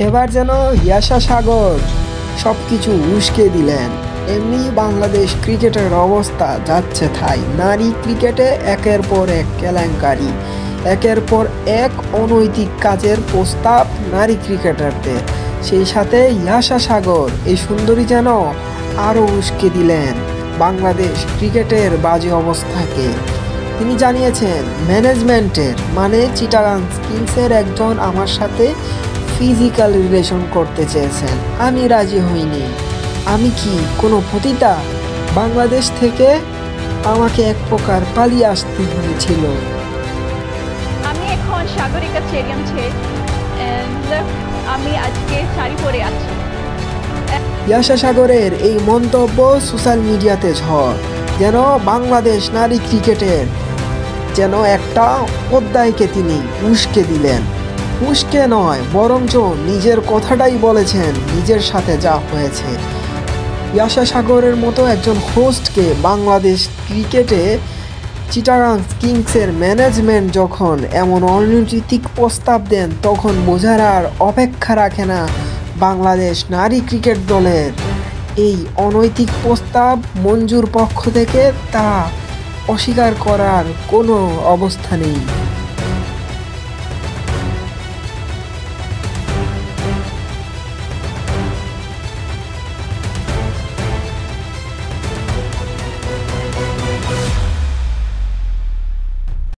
এবার যেন ইয়াশা সাগর সব কিছু উস্কে দিলেন। এমনি বাংলাদেশ ক্রিকেটের অবস্থা যাচ্ছে তাই। নারী ক্রিকেটে একের পর এক কেলেঙ্কারি, একের পর এক অনৈতিক কাজের প্রস্তাব নারী ক্রিকেটারদের। সেই সাথে ইয়াশা সাগর এই সুন্দরী যেন আরও উস্কে দিলেন বাংলাদেশ ক্রিকেটের বাজে অবস্থাকে। তিনি জানিয়েছেন, ম্যানেজমেন্টের মানে চিটাগাং কিংসের একজন আমার সাথে ফিজিক্যাল রিলেশন করতে চেয়েছেন, আমি রাজি হইনি। আমি কি কোনো পতিতা? বাংলাদেশ থেকে আমাকে এক প্রকার পালিয়ে আসতে হয়েছিল। আমি এখন সাগরিকা স্টেডিয়াম ছেড়ে আমি আজকে শাড়ি পরে আছি। ইয়াশা সাগরের এই মন্তব্য সোশ্যাল মিডিয়াতে ঝড়। যেন বাংলাদেশ নারী ক্রিকেটের যেন একটা অধ্যায়কে তিনি উস্কে দিলেন। উস্কে নয়, বরঞ্চ নিজের কথাটাই বলেছেন, নিজের সাথে যা হয়েছে। ইয়াশা সাগরের মতো একজন হোস্টকে বাংলাদেশ ক্রিকেটে চিটাগাং কিংসের ম্যানেজমেন্ট যখন এমন অনৈতিক প্রস্তাব দেন, তখন বোঝার আর অপেক্ষা রাখে না বাংলাদেশ নারী ক্রিকেট দলের। এই অনৈতিক প্রস্তাব মঞ্জুর পক্ষ থেকে তা অস্বীকার করার কোনো অবস্থা নেই।